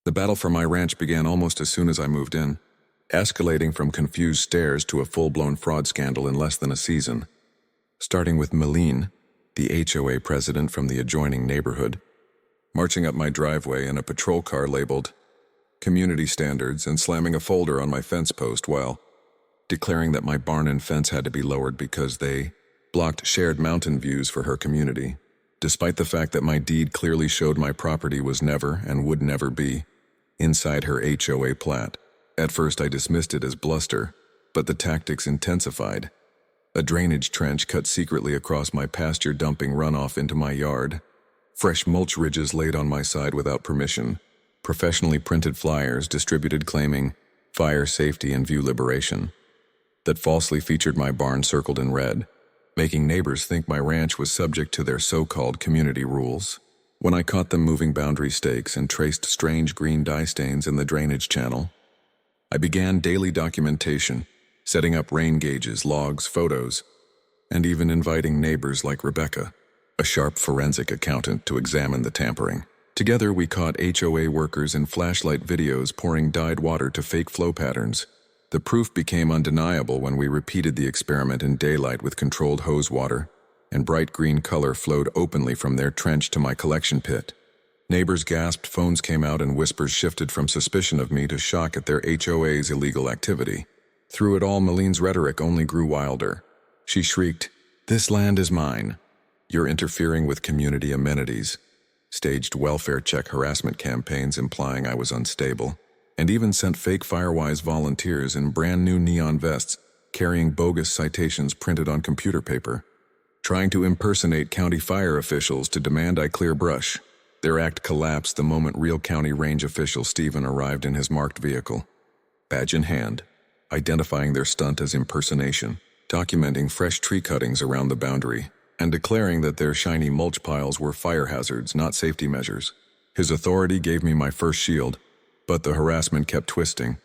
The battle for my ranch began almost as soon as I moved in, escalating from confused stares to a full-blown fraud scandal in less than a season. Starting with Meline, the HOA president from the adjoining neighborhood, marching up my driveway in a patrol car labeled Community Standards and slamming a folder on my fence post while declaring that my barn and fence had to be lowered because they blocked shared mountain views for her community, despite the fact that my deed clearly showed my property was never and would never be inside her HOA plat. At first I dismissed it as bluster, but the tactics intensified. A drainage trench cut secretly across my pasture, dumping runoff into my yard. Fresh mulch ridges laid on my side without permission. Professionally printed flyers distributed claiming fire safety and view liberation that falsely featured my barn circled in red, making neighbors think my ranch was subject to their so-called community rules. When I caught them moving boundary stakes and traced strange green dye stains in the drainage channel, I began daily documentation, setting up rain gauges, logs, photos, and even inviting neighbors like Rebecca, a sharp forensic accountant, to examine the tampering. Together we caught HOA workers in flashlight videos pouring dyed water to fake flow patterns. The proof became undeniable when we repeated the experiment in daylight with controlled hose water, and bright green color flowed openly from their trench to my collection pit. Neighbors gasped, phones came out, and whispers shifted from suspicion of me to shock at their HOA's illegal activity. Through it all, Meline's rhetoric only grew wilder. She shrieked, "This land is mine. You're interfering with community amenities," staged welfare check harassment campaigns implying I was unstable, and even sent fake Firewise volunteers in brand new neon vests carrying bogus citations printed on computer paper, trying to impersonate county fire officials to demand I clear brush. Their act collapsed the moment real county range official Stephen arrived in his marked vehicle, badge in hand, identifying their stunt as impersonation, documenting fresh tree cuttings around the boundary, and declaring that their shiny mulch piles were fire hazards, not safety measures. His authority gave me my first shield, but the harassment kept twisting.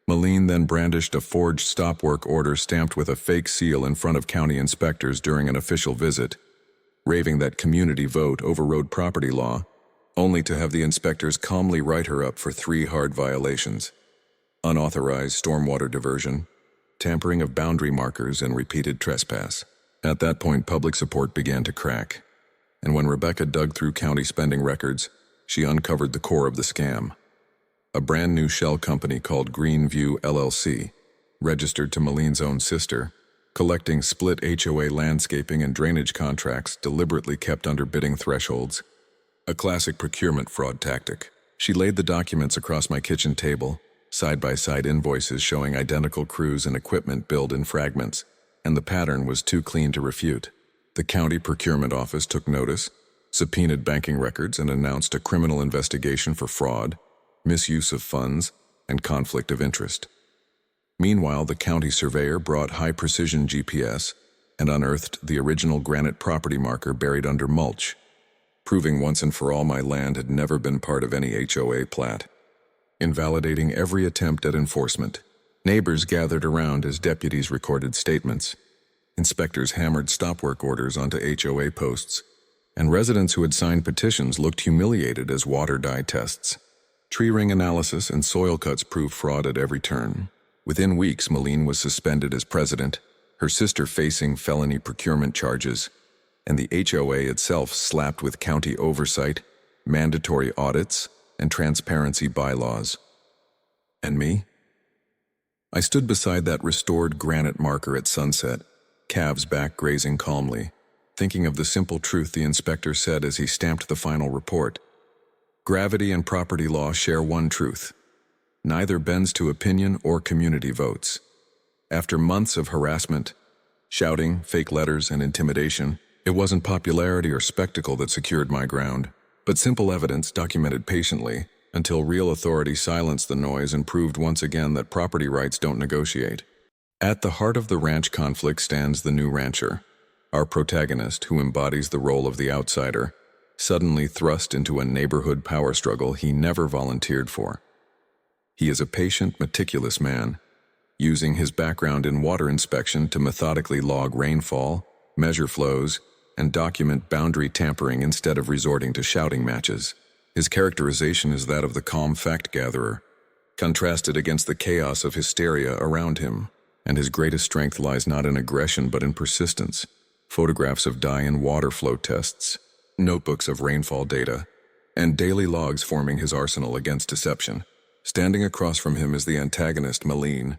Meline then brandished a forged stop work order stamped with a fake seal in front of county inspectors during an official visit, raving that community vote overrode property law, only to have the inspectors calmly write her up for 3 hard violations: unauthorized stormwater diversion, tampering of boundary markers, and repeated trespass. At that point, public support began to crack, and when Rebecca dug through county spending records, she uncovered the core of the scam. A brand new shell company called Greenview LLC, registered to Meline's own sister, collecting split HOA landscaping and drainage contracts deliberately kept under bidding thresholds. A classic procurement fraud tactic. She laid the documents across my kitchen table, side-by-side invoices showing identical crews and equipment billed in fragments, and the pattern was too clean to refute. The county procurement office took notice, subpoenaed banking records, and announced a criminal investigation for fraud, misuse of funds, and conflict of interest. Meanwhile, the county surveyor brought high-precision GPS and unearthed the original granite property marker buried under mulch, proving once and for all my land had never been part of any HOA plat, invalidating every attempt at enforcement. Neighbors gathered around as deputies recorded statements. Inspectors hammered stop work orders onto HOA posts, and residents who had signed petitions looked humiliated as water dye tests. Tree ring analysis and soil cuts proved fraud at every turn. Within weeks, Meline was suspended as president, her sister facing felony procurement charges, and the HOA itself slapped with county oversight, mandatory audits, and transparency bylaws. And me? I stood beside that restored granite marker at sunset, calves back grazing calmly, thinking of the simple truth the inspector said as he stamped the final report. Gravity and property law share one truth: neither bends to opinion or community votes. After months of harassment, shouting, fake letters, and intimidation, it wasn't popularity or spectacle that secured my ground, but simple evidence documented patiently until real authority silenced the noise and proved once again that property rights don't negotiate. At the heart of the ranch conflict stands the new rancher, our protagonist who embodies the role of the outsider, suddenly thrust into a neighborhood power struggle he never volunteered for. He is a patient, meticulous man, using his background in water inspection to methodically log rainfall, measure flows, and document boundary tampering instead of resorting to shouting matches. His characterization is that of the calm fact-gatherer, contrasted against the chaos of hysteria around him, and his greatest strength lies not in aggression but in persistence. Photographs of dye and water flow tests, notebooks of rainfall data, and daily logs forming his arsenal against deception. Standing across from him is the antagonist, Malene,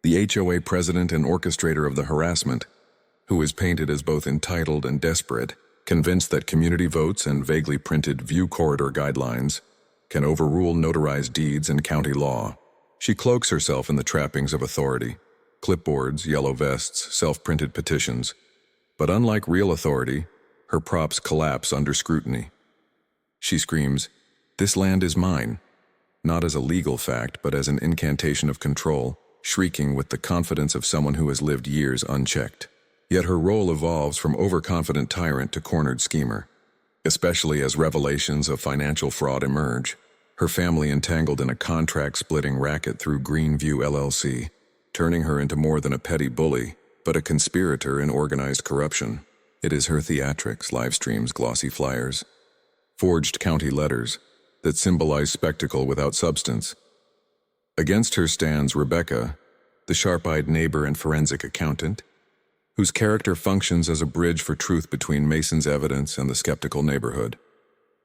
the HOA president and orchestrator of the harassment, who is painted as both entitled and desperate, convinced that community votes and vaguely printed view corridor guidelines can overrule notarized deeds and county law. She cloaks herself in the trappings of authority, clipboards, yellow vests, self-printed petitions. But unlike real authority, her props collapse under scrutiny. She screams, "This land is mine," not as a legal fact, but as an incantation of control, shrieking with the confidence of someone who has lived years unchecked. Yet her role evolves from overconfident tyrant to cornered schemer, especially as revelations of financial fraud emerge, her family entangled in a contract-splitting racket through Greenview LLC, turning her into more than a petty bully, but a conspirator in organized corruption. It is her theatrics, live streams, glossy flyers, forged county letters that symbolize spectacle without substance. Against her stands Rebecca, the sharp-eyed neighbor and forensic accountant, whose character functions as a bridge for truth between Mason's evidence and the skeptical neighborhood.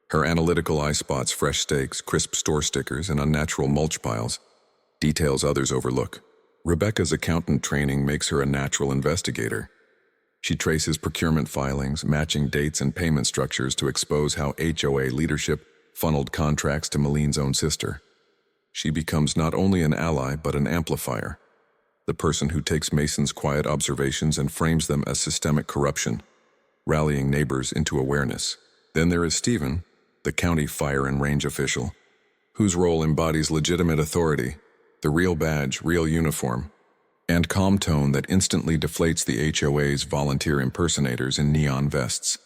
Her analytical eye spots fresh steaks, crisp store stickers, and unnatural mulch piles, details others overlook. Rebecca's accountant training makes her a natural investigator. She traces procurement filings, matching dates and payment structures to expose how HOA leadership funneled contracts to Malene's own sister. She becomes not only an ally but an amplifier, the person who takes Mason's quiet observations and frames them as systemic corruption, rallying neighbors into awareness. Then there is Stephen, the county fire and range official, whose role embodies legitimate authority, the real badge, real uniform, and calm tone that instantly deflates the HOA's volunteer impersonators in neon vests.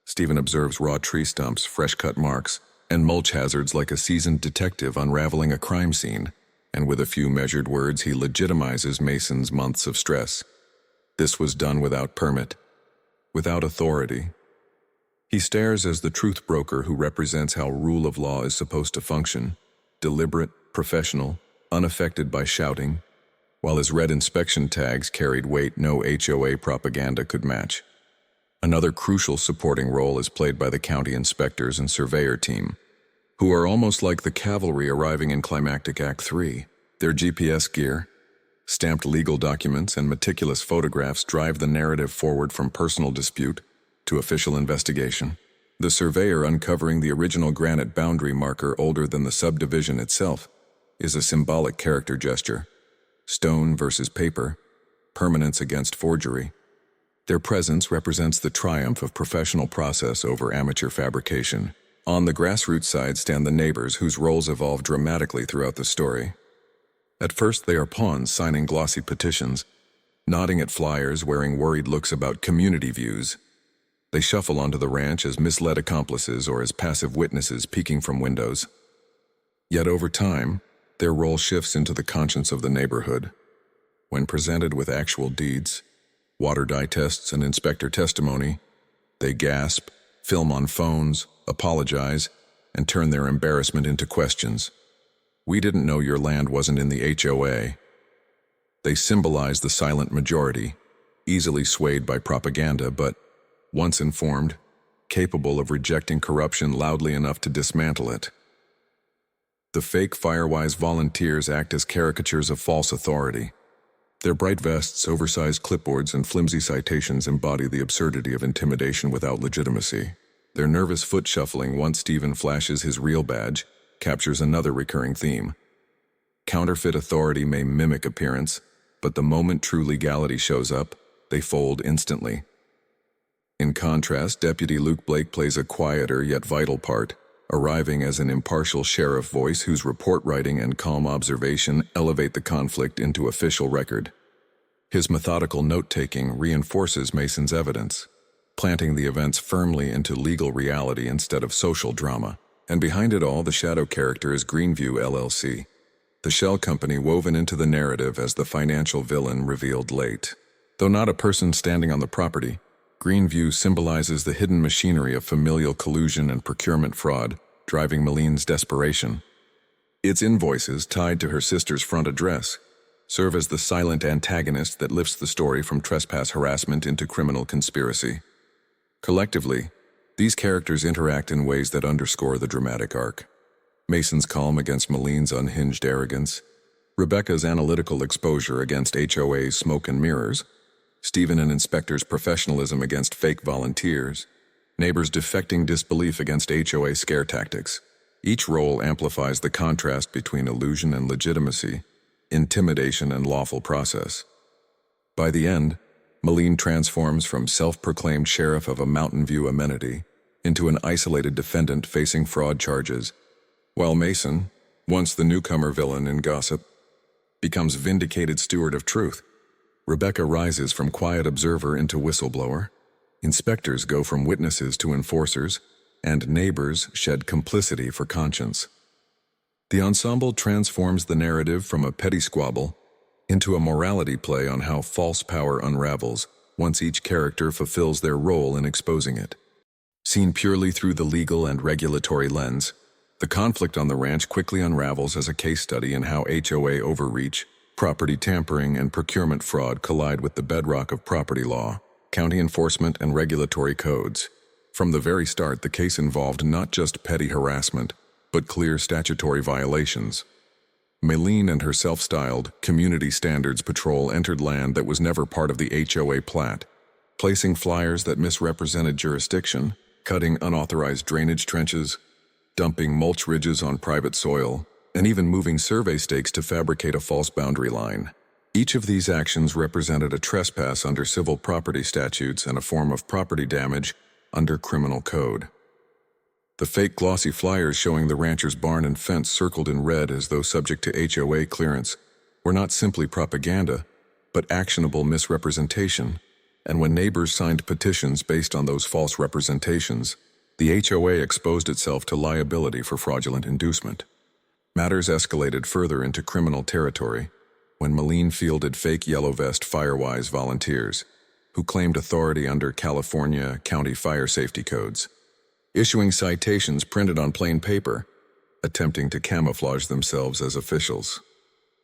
Stephen observes raw tree stumps, fresh-cut marks, and mulch hazards like a seasoned detective unraveling a crime scene, and with a few measured words he legitimizes Mason's months of stress. This was done without permit, without authority. He stares as the truth broker who represents how rule of law is supposed to function, deliberate, professional, unaffected by shouting, while his red inspection tags carried weight no HOA propaganda could match. Another crucial supporting role is played by the county inspectors and surveyor team, who are almost like the cavalry arriving in climactic Act 3. Their GPS gear, stamped legal documents, and meticulous photographs drive the narrative forward from personal dispute to official investigation. The surveyor uncovering the original granite boundary marker older than the subdivision itself is a symbolic character gesture. Stone versus paper, permanence against forgery. Their presence represents the triumph of professional process over amateur fabrication. On the grassroots side stand the neighbors whose roles evolve dramatically throughout the story. At first they are pawns signing glossy petitions, nodding at flyers, wearing worried looks about community views. They shuffle onto the ranch as misled accomplices or as passive witnesses peeking from windows. Yet over time, their role shifts into the conscience of the neighborhood. When presented with actual deeds, water dye tests and inspector testimony, they gasp, film on phones, apologize, and turn their embarrassment into questions. "We didn't know your land wasn't in the HOA." They symbolize the silent majority, easily swayed by propaganda, but, once informed, capable of rejecting corruption loudly enough to dismantle it. The fake Firewise volunteers act as caricatures of false authority. Their bright vests, oversized clipboards, and flimsy citations embody the absurdity of intimidation without legitimacy. Their nervous foot shuffling once Stephen flashes his real badge captures another recurring theme. Counterfeit authority may mimic appearance, but the moment true legality shows up, they fold instantly. In contrast, Deputy Luke Blake plays a quieter yet vital part, arriving as an impartial sheriff voice whose report writing and calm observation elevate the conflict into official record. His methodical note-taking reinforces Mason's evidence, planting the events firmly into legal reality instead of social drama. And behind it all, the shadow character is Greenview LLC, the shell company woven into the narrative as the financial villain revealed late. Though not a person standing on the property, Greenview symbolizes the hidden machinery of familial collusion and procurement fraud, driving Maline's desperation. Its invoices, tied to her sister's front address, serve as the silent antagonist that lifts the story from trespass harassment into criminal conspiracy. Collectively, these characters interact in ways that underscore the dramatic arc. Mason's calm against Maline's unhinged arrogance, Rebecca's analytical exposure against HOA's smoke and mirrors, Stephen and Inspector's professionalism against fake volunteers, neighbors' defecting disbelief against HOA scare tactics. Each role amplifies the contrast between illusion and legitimacy, intimidation and lawful process. By the end, Maline transforms from self-proclaimed sheriff of a Mountain View amenity into an isolated defendant facing fraud charges, while Mason, once the newcomer villain in gossip, becomes vindicated steward of truth. Rebecca rises from quiet observer into whistleblower. Inspectors go from witnesses to enforcers, and neighbors shed complicity for conscience. The ensemble transforms the narrative from a petty squabble into a morality play on how false power unravels once each character fulfills their role in exposing it. Seen purely through the legal and regulatory lens, the conflict on the ranch quickly unravels as a case study in how HOA overreach, property tampering, and procurement fraud collide with the bedrock of property law, county enforcement, and regulatory codes. From the very start, the case involved not just petty harassment, but clear statutory violations. Maline and her self-styled Community Standards Patrol entered land that was never part of the HOA plat, placing flyers that misrepresented jurisdiction, cutting unauthorized drainage trenches, dumping mulch ridges on private soil, and even moving survey stakes to fabricate a false boundary line. Each of these actions represented a trespass under civil property statutes and a form of property damage under criminal code. The fake glossy flyers showing the rancher's barn and fence circled in red as though subject to HOA clearance were not simply propaganda, but actionable misrepresentation, and when neighbors signed petitions based on those false representations, the HOA exposed itself to liability for fraudulent inducement. Matters escalated further into criminal territory when Maline fielded fake yellow vest Firewise volunteers who claimed authority under California county fire safety codes, issuing citations printed on plain paper, attempting to camouflage themselves as officials.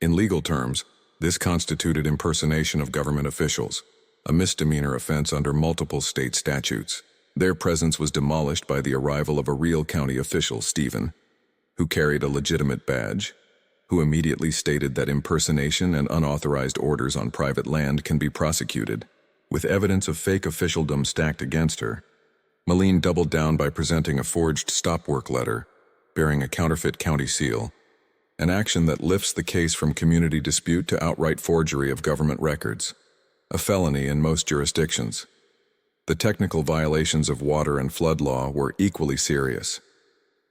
In legal terms, this constituted impersonation of government officials, a misdemeanor offense under multiple state statutes. Their presence was demolished by the arrival of a real county official, Stephen, who carried a legitimate badge, who immediately stated that impersonation and unauthorized orders on private land can be prosecuted. With evidence of fake officialdom stacked against her, Maline doubled down by presenting a forged stop work letter bearing a counterfeit county seal, an action that lifts the case from community dispute to outright forgery of government records, a felony in most jurisdictions. The technical violations of water and flood law were equally serious.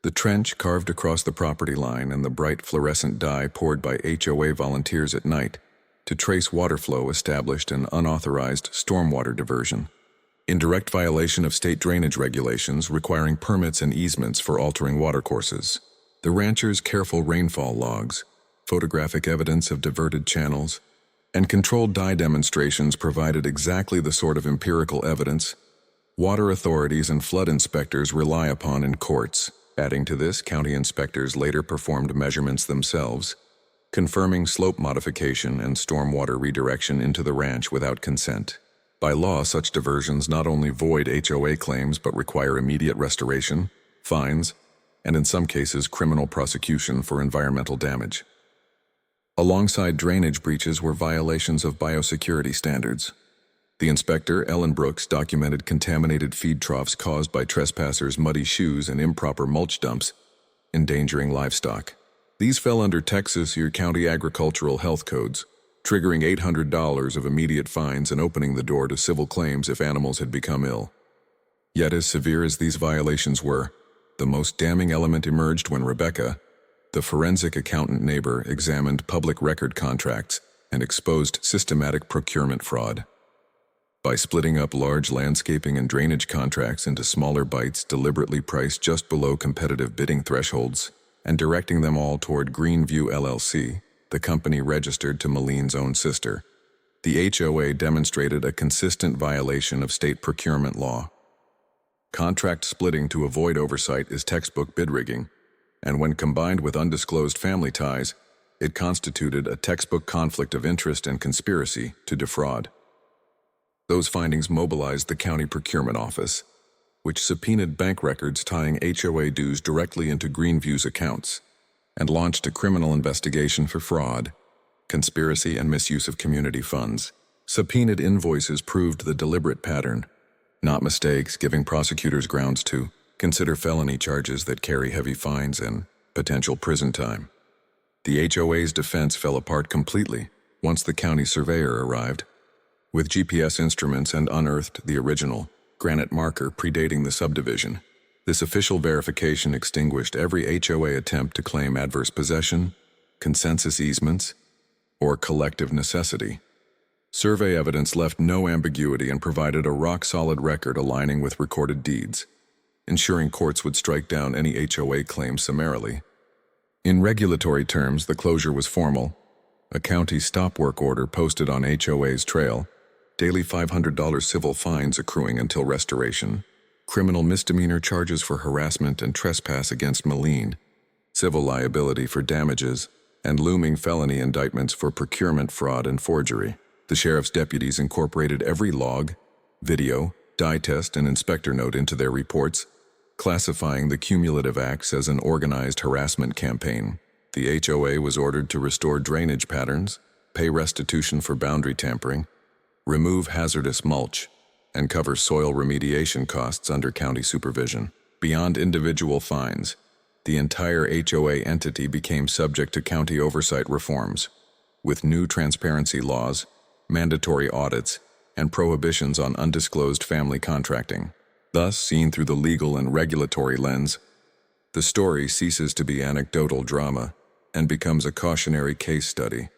The trench carved across the property line and the bright fluorescent dye poured by HOA volunteers at night to trace water flow established an unauthorized stormwater diversion, in direct violation of state drainage regulations requiring permits and easements for altering watercourses. The rancher's careful rainfall logs, photographic evidence of diverted channels, and controlled dye demonstrations provided exactly the sort of empirical evidence water authorities and flood inspectors rely upon in courts. Adding to this, county inspectors later performed measurements themselves, confirming slope modification and stormwater redirection into the ranch without consent. By law, such diversions not only void HOA claims but require immediate restoration, fines, and in some cases criminal prosecution for environmental damage. Alongside drainage breaches were violations of biosecurity standards. The inspector, Ellen Brooks, documented contaminated feed troughs caused by trespassers' muddy shoes and improper mulch dumps, endangering livestock. These fell under Texas County agricultural health codes, triggering $800 of immediate fines and opening the door to civil claims if animals had become ill. Yet as severe as these violations were, the most damning element emerged when Rebecca, the forensic accountant neighbor, examined public record contracts and exposed systematic procurement fraud. By splitting up large landscaping and drainage contracts into smaller bites deliberately priced just below competitive bidding thresholds and directing them all toward Greenview LLC, the company registered to Maline's own sister, the HOA demonstrated a consistent violation of state procurement law. Contract splitting to avoid oversight is textbook bid rigging, and when combined with undisclosed family ties, it constituted a textbook conflict of interest and conspiracy to defraud. Those findings mobilized the county procurement office, which subpoenaed bank records tying HOA dues directly into Greenview's accounts, and launched a criminal investigation for fraud, conspiracy, and misuse of community funds. Subpoenaed invoices proved the deliberate pattern, not mistakes, giving prosecutors grounds to consider felony charges that carry heavy fines and potential prison time. The HOA's defense fell apart completely once the county surveyor arrived, with GPS instruments, and unearthed the original granite marker predating the subdivision. This official verification extinguished every HOA attempt to claim adverse possession, consensus easements, or collective necessity. Survey evidence left no ambiguity and provided a rock-solid record aligning with recorded deeds, ensuring courts would strike down any HOA claim summarily. In regulatory terms, the closure was formal. A county stop work order posted on HOA's trail, daily $500 civil fines accruing until restoration, criminal misdemeanor charges for harassment and trespass against Moline, civil liability for damages, and looming felony indictments for procurement fraud and forgery. The sheriff's deputies incorporated every log, video, dye test, and inspector note into their reports, classifying the cumulative acts as an organized harassment campaign. The HOA was ordered to restore drainage patterns, pay restitution for boundary tampering, remove hazardous mulch, and cover soil remediation costs under county supervision. Beyond individual fines, the entire HOA entity became subject to county oversight reforms, with new transparency laws, mandatory audits, and prohibitions on undisclosed family contracting. Thus, seen through the legal and regulatory lens, the story ceases to be anecdotal drama and becomes a cautionary case study.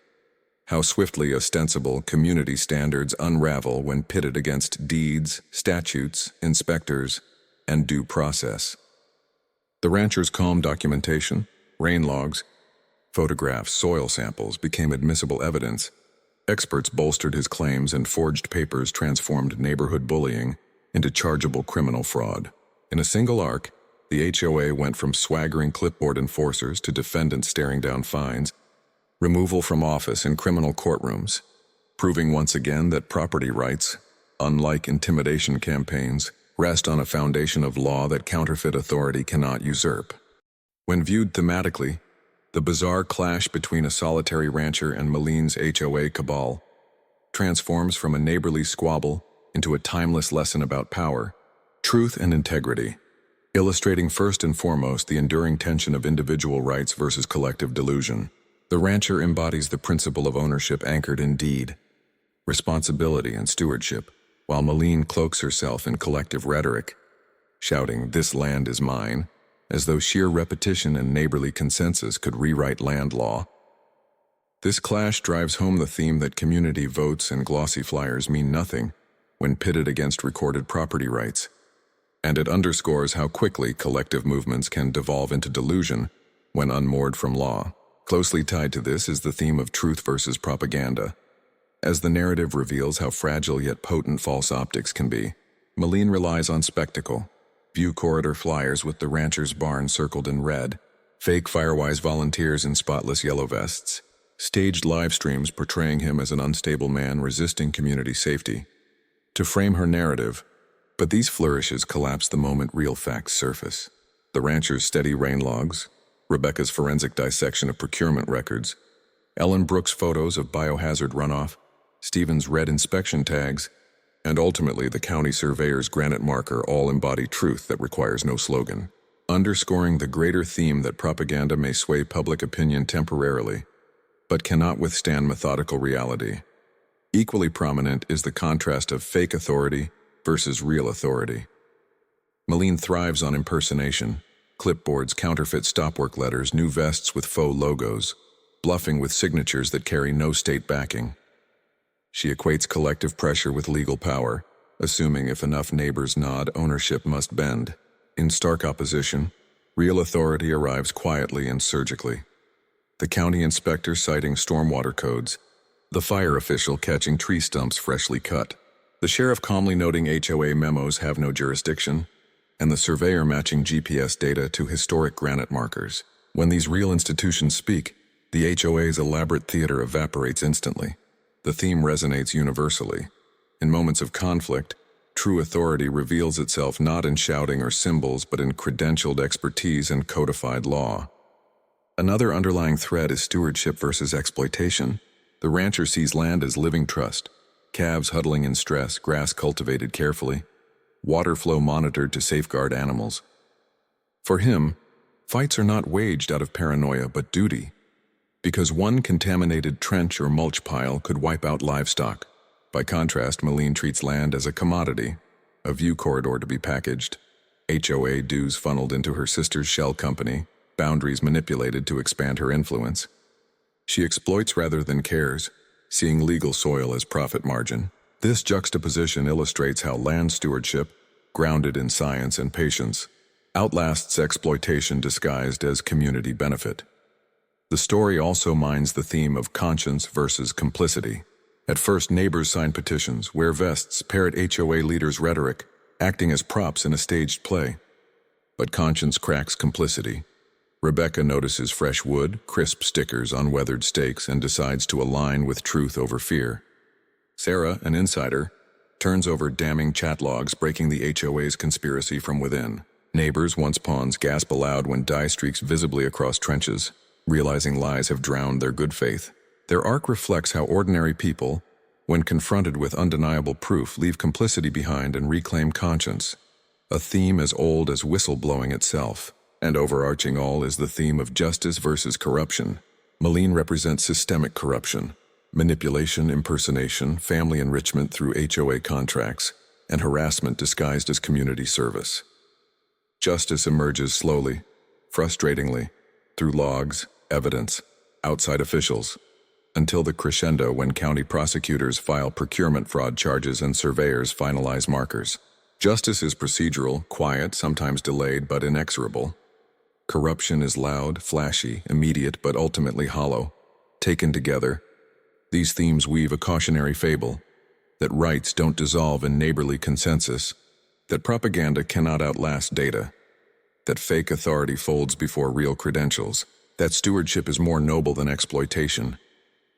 How swiftly ostensible community standards unravel when pitted against deeds, statutes, inspectors, and due process. The rancher's calm documentation, rain logs, photographs, soil samples became admissible evidence. Experts bolstered his claims, and forged papers transformed neighborhood bullying into chargeable criminal fraud. In a single arc, the HOA went from swaggering clipboard enforcers to defendants staring down fines, removal from office in criminal courtrooms, proving once again that property rights, unlike intimidation campaigns, rest on a foundation of law that counterfeit authority cannot usurp. When viewed thematically, the bizarre clash between a solitary rancher and Moline's HOA cabal transforms from a neighborly squabble into a timeless lesson about power, truth, and integrity, illustrating first and foremost the enduring tension of individual rights versus collective delusion. The rancher embodies the principle of ownership anchored in deed, responsibility, and stewardship, while Moline cloaks herself in collective rhetoric, shouting, "This land is mine," as though sheer repetition and neighborly consensus could rewrite land law. This clash drives home the theme that community votes and glossy flyers mean nothing when pitted against recorded property rights, and it underscores how quickly collective movements can devolve into delusion when unmoored from law. Closely tied to this is the theme of truth versus propaganda. As the narrative reveals how fragile yet potent false optics can be, Moline relies on spectacle. View corridor flyers with the rancher's barn circled in red, fake Firewise volunteers in spotless yellow vests, staged live streams portraying him as an unstable man resisting community safety, to frame her narrative. But these flourishes collapse the moment real facts surface. The rancher's steady rain logs, Rebecca's forensic dissection of procurement records, Ellen Brooks' photos of biohazard runoff, Stephen's red inspection tags, and ultimately the county surveyor's granite marker all embody truth that requires no slogan, underscoring the greater theme that propaganda may sway public opinion temporarily, but cannot withstand methodical reality. Equally prominent is the contrast of fake authority versus real authority. Moline thrives on impersonation, clipboards, counterfeit stopwork letters, new vests with faux logos, bluffing with signatures that carry no state backing. She equates collective pressure with legal power, assuming if enough neighbors nod, ownership must bend. In stark opposition, real authority arrives quietly and surgically. The county inspector citing stormwater codes, the fire official catching tree stumps freshly cut, the sheriff calmly noting HOA memos have no jurisdiction, and the surveyor matching GPS data to historic granite markers. When these real institutions speak, the HOA's elaborate theater evaporates instantly. The theme resonates universally. In moments of conflict, true authority reveals itself not in shouting or symbols, but in credentialed expertise and codified law. Another underlying thread is stewardship versus exploitation. The rancher sees land as living trust, calves huddling in stress, grass cultivated carefully, water flow monitored to safeguard animals. For him, fights are not waged out of paranoia but duty, because one contaminated trench or mulch pile could wipe out livestock. By contrast, Malene treats land as a commodity, a view corridor to be packaged, HOA dues funneled into her sister's shell company, boundaries manipulated to expand her influence. She exploits rather than cares, seeing legal soil as profit margin. This juxtaposition illustrates how land stewardship, grounded in science and patience, outlasts exploitation disguised as community benefit. The story also mines the theme of conscience versus complicity. At first, neighbors sign petitions, wear vests, parrot HOA leaders' rhetoric, acting as props in a staged play. But conscience cracks complicity. Rebecca notices fresh wood, crisp stickers on weathered stakes, and decides to align with truth over fear. Sarah, an insider, turns over damning chat logs breaking the HOA's conspiracy from within. Neighbors, once pawns, gasp aloud when dye streaks visibly across trenches, realizing lies have drowned their good faith. Their arc reflects how ordinary people, when confronted with undeniable proof, leave complicity behind and reclaim conscience, a theme as old as whistleblowing itself. And overarching all is the theme of justice versus corruption. Malene represents systemic corruption, manipulation, impersonation, family enrichment through HOA contracts, and harassment disguised as community service. Justice emerges slowly, frustratingly, through logs, evidence, outside officials, until the crescendo when county prosecutors file procurement fraud charges and surveyors finalize markers. Justice is procedural, quiet, sometimes delayed, but inexorable. Corruption is loud, flashy, immediate, but ultimately hollow. Taken together, these themes weave a cautionary fable that rights don't dissolve in neighborly consensus, that propaganda cannot outlast data, that fake authority folds before real credentials, that stewardship is more noble than exploitation,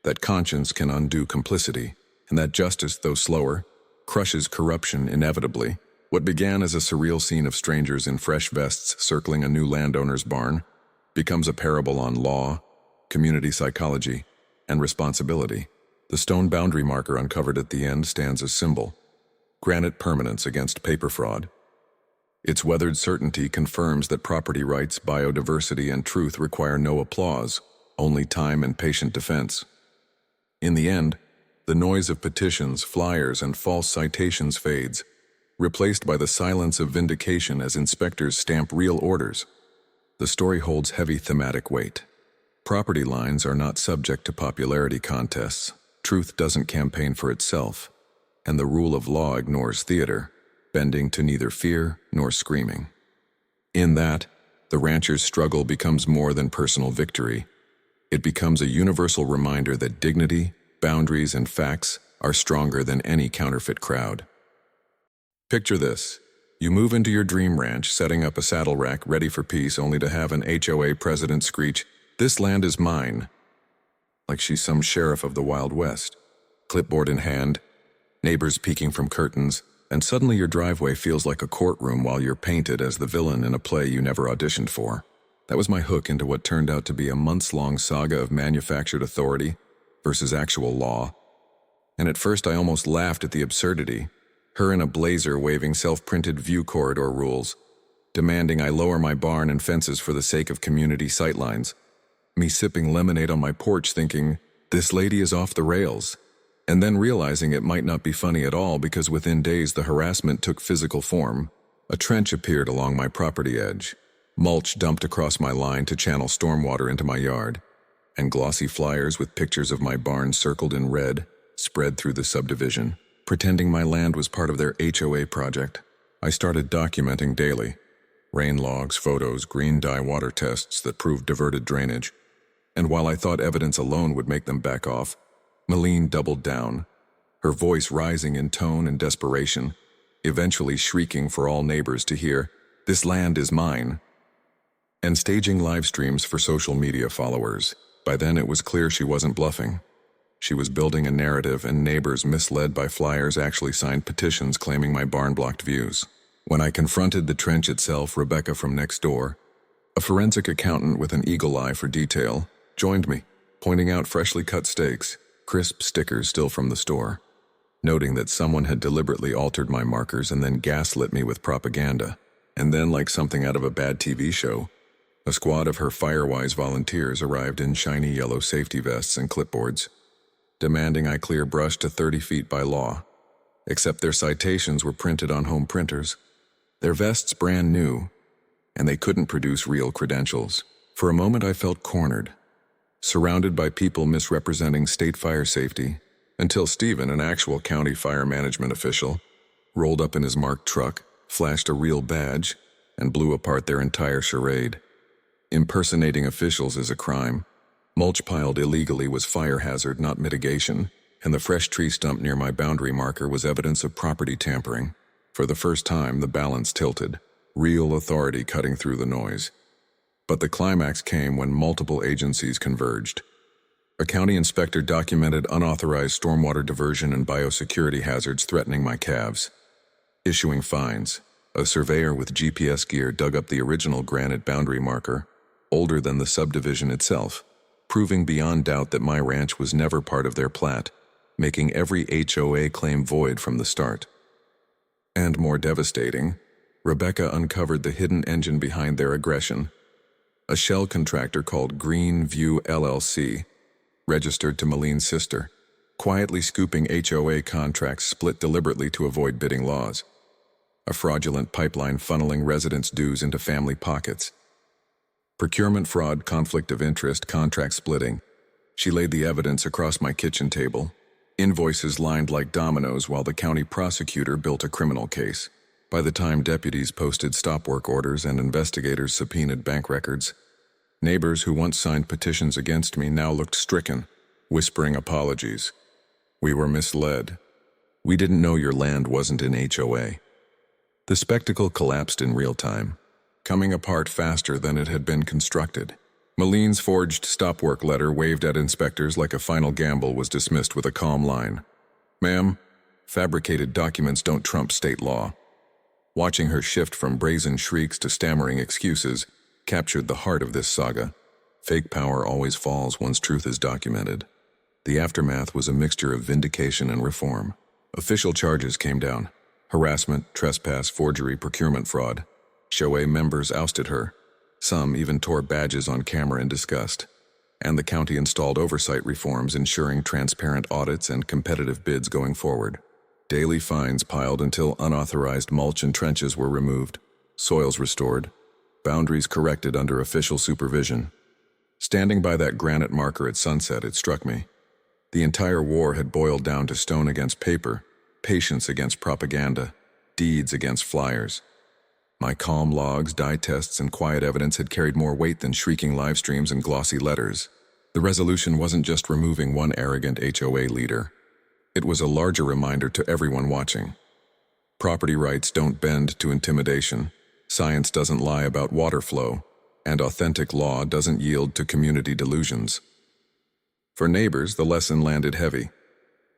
that conscience can undo complicity, and that justice, though slower, crushes corruption inevitably. What began as a surreal scene of strangers in fresh vests circling a new landowner's barn becomes a parable on law, community psychology, and responsibility. The stone boundary marker uncovered at the end stands as symbol, granite permanence against paper fraud. Its weathered certainty confirms that property rights, biodiversity, and truth require no applause, only time and patient defense. In the end, the noise of petitions, flyers, and false citations fades, replaced by the silence of vindication as inspectors stamp real orders. The story holds heavy thematic weight. Property lines are not subject to popularity contests, truth doesn't campaign for itself, and the rule of law ignores theater, bending to neither fear nor screaming. In that, the rancher's struggle becomes more than personal victory. It becomes a universal reminder that dignity, boundaries, and facts are stronger than any counterfeit crowd. Picture this. You move into your dream ranch, setting up a saddle rack ready for peace, only to have an HOA president screech, "This land is mine," like she's some sheriff of the Wild West. Clipboard in hand, neighbors peeking from curtains, and suddenly your driveway feels like a courtroom while you're painted as the villain in a play you never auditioned for. That was my hook into what turned out to be a months-long saga of manufactured authority versus actual law. And at first I almost laughed at the absurdity. Her in a blazer waving self-printed view corridor rules, demanding I lower my barn and fences for the sake of community sightlines. Me sipping lemonade on my porch thinking, this lady is off the rails. And then realizing it might not be funny at all because within days the harassment took physical form. A trench appeared along my property edge, mulch dumped across my line to channel stormwater into my yard, and glossy flyers with pictures of my barn circled in red spread through the subdivision, pretending my land was part of their HOA project. I started documenting daily, rain logs, photos, green dye water tests that proved diverted drainage. And while I thought evidence alone would make them back off, Malene doubled down, her voice rising in tone and desperation, eventually shrieking for all neighbors to hear, "This land is mine," and staging live streams for social media followers. By then it was clear she wasn't bluffing. She was building a narrative, and neighbors misled by flyers actually signed petitions claiming my barn blocked views. When I confronted the trench itself, Rebecca from next door, a forensic accountant with an eagle eye for detail, joined me, pointing out freshly cut steaks, crisp stickers still from the store, noting that someone had deliberately altered my markers and then gaslit me with propaganda. And then, like something out of a bad TV show, a squad of her Firewise volunteers arrived in shiny yellow safety vests and clipboards, demanding I clear brush to 30 feet by law, except their citations were printed on home printers, their vests brand new, and they couldn't produce real credentials. For a moment I felt cornered, surrounded by people misrepresenting state fire safety, until Stephen, an actual county fire management official, rolled up in his marked truck, flashed a real badge, and blew apart their entire charade. Impersonating officials is a crime. Mulch piled illegally was fire hazard, not mitigation, and the fresh tree stump near my boundary marker was evidence of property tampering. For the first time, the balance tilted, real authority cutting through the noise. But the climax came when multiple agencies converged. A county inspector documented unauthorized stormwater diversion and biosecurity hazards threatening my calves, issuing fines. A surveyor with GPS gear dug up the original granite boundary marker, older than the subdivision itself, proving beyond doubt that my ranch was never part of their plat, making every HOA claim void from the start. And more devastating, Rebecca uncovered the hidden engine behind their aggression. A shell contractor called Green View LLC, registered to Maline's sister, quietly scooping HOA contracts split deliberately to avoid bidding laws. A fraudulent pipeline funneling residents' dues into family pockets. Procurement fraud, conflict of interest, contract splitting. She laid the evidence across my kitchen table. Invoices lined like dominoes while the county prosecutor built a criminal case. By the time deputies posted stop work orders and investigators subpoenaed bank records, neighbors who once signed petitions against me now looked stricken, whispering apologies. "We were misled. We didn't know your land wasn't in HOA." The spectacle collapsed in real time, coming apart faster than it had been constructed. Maline's forged stop work letter, waved at inspectors like a final gamble, was dismissed with a calm line. "Ma'am, fabricated documents don't trump state law." Watching her shift from brazen shrieks to stammering excuses captured the heart of this saga. Fake power always falls once truth is documented. The aftermath was a mixture of vindication and reform. Official charges came down. Harassment, trespass, forgery, procurement fraud. HOA members ousted her. Some even tore badges on camera in disgust. And the county installed oversight reforms ensuring transparent audits and competitive bids going forward. Daily fines piled until unauthorized mulch and trenches were removed, soils restored, boundaries corrected under official supervision. Standing by that granite marker at sunset, it struck me. The entire war had boiled down to stone against paper, patience against propaganda, deeds against flyers. My calm logs, dye tests, and quiet evidence had carried more weight than shrieking live streams and glossy letters. The resolution wasn't just removing one arrogant HOA leader. It was a larger reminder to everyone watching. Property rights don't bend to intimidation, science doesn't lie about water flow, and authentic law doesn't yield to community delusions. For neighbors, the lesson landed heavy.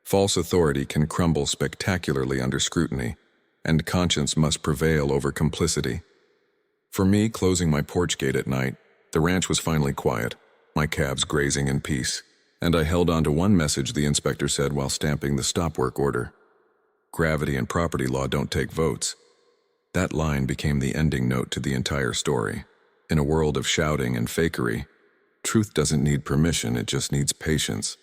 False authority can crumble spectacularly under scrutiny, and conscience must prevail over complicity. For me, closing my porch gate at night, the ranch was finally quiet, my calves grazing in peace, and I held on to one message the inspector said while stamping the stop work order. "Gravity and property law don't take votes." That line became the ending note to the entire story. In a world of shouting and fakery, truth doesn't need permission, it just needs patience.